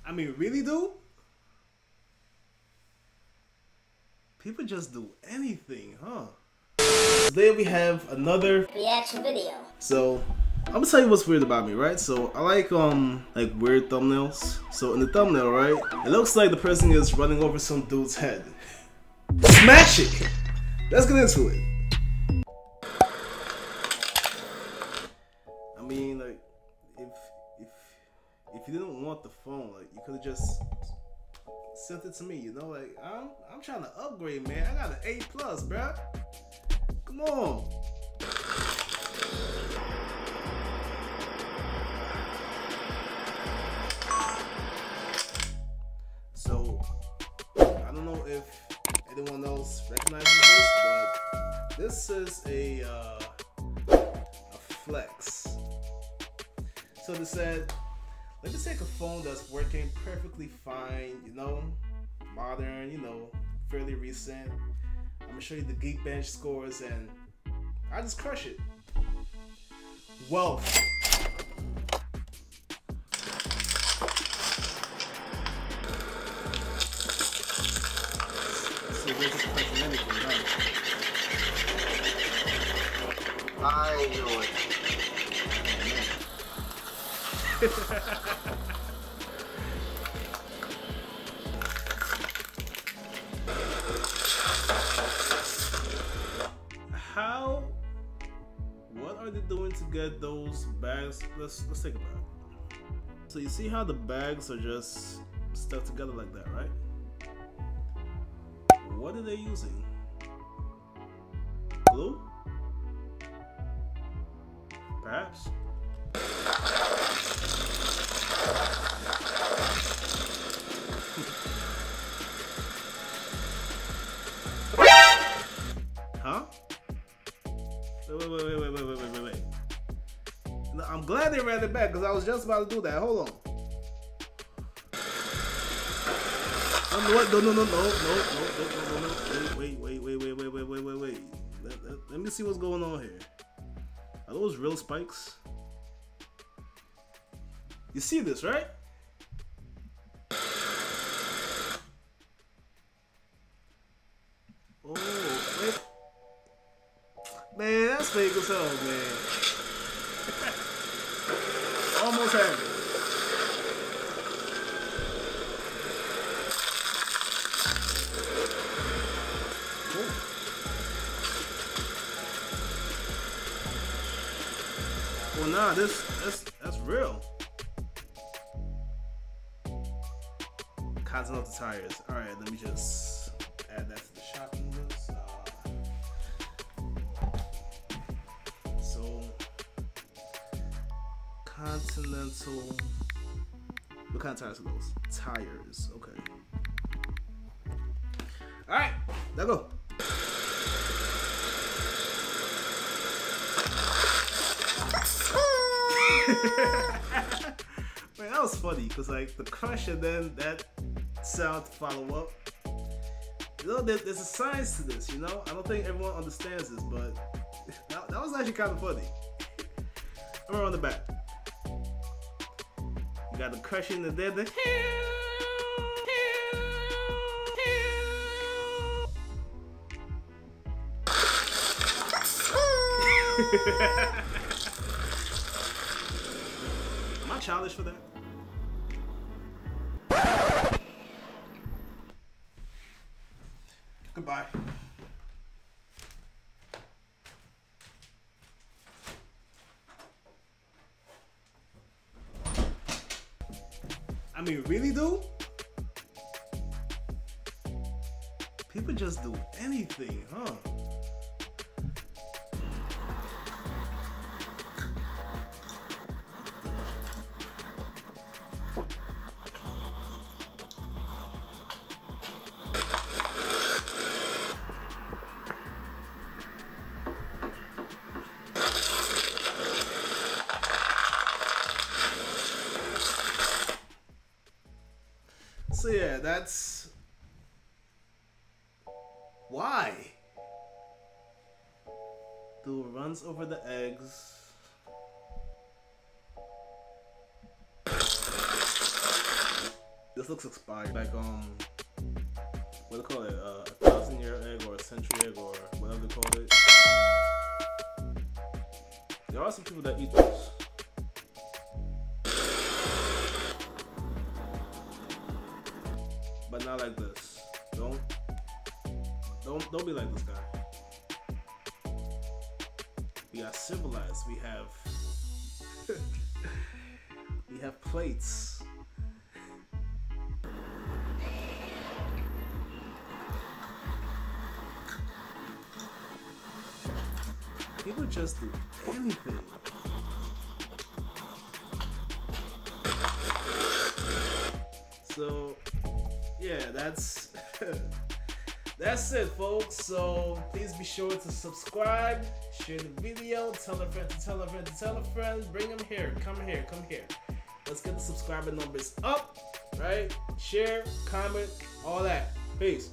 I mean, really, dude? People just do anything, huh? Today we have another reaction video. So, I'm gonna tell you what's weird about me, right? So, I like weird thumbnails. So, in the thumbnail, right, it looks like the person is running over some dude's head. Smash it! Let's get into it. I mean, like, if you didn't want the phone, like, you could have just sent it to me, you know? Like, I'm trying to upgrade, man. I got an A+, bruh. Come on. So, I don't know if anyone else recognizes this, but this is a flex. So they said, let me take a phone that's working perfectly fine, you know, modern, you know, fairly recent. I'm gonna show you the Geekbench scores and I just crush it. Well, so we're just pressing anything, right? I knew it. What are they doing to get those bags? Let's think about it. So you see how the bags are just stuck together like that, right? What are they using? Glue? Perhaps? Huh? Wait. No, I'm glad they ran it back because I was just about to do that. Hold on. No. Wait. Let me see what's going on here. Are those real spikes? You see this, right? Oh, wait. Man, that's fake as hell, man. Almost had it. Well, nah, that's real. Content of the tires. All right, let me just add that to the shopping list. So, Continental. What kind of tires are those? Tires. Okay. All right, there go. Man, that was funny because like the crush and then that sound to follow up. You know, there's a science to this. You know, I don't think everyone understands this, but that was actually kind of funny. I'm on the back. You got the crushing and then the. Am I childish for that? Goodbye. I mean, really, dude? People just do anything, huh? So yeah, that's why. Dude runs over the eggs. This looks expired. Like what do they call it? A 1,000-year egg or a century egg or whatever they call it. There are some people that eat those. But not like this. Don't be like this guy. We are civilized. We have we have plates. People just do anything. So yeah, that's that's it, folks. So please be sure to subscribe, share the video, tell a friend to tell a friend to tell a friend, bring them here, come here. Let's get the subscriber numbers up, right? Share, comment, all that. Peace.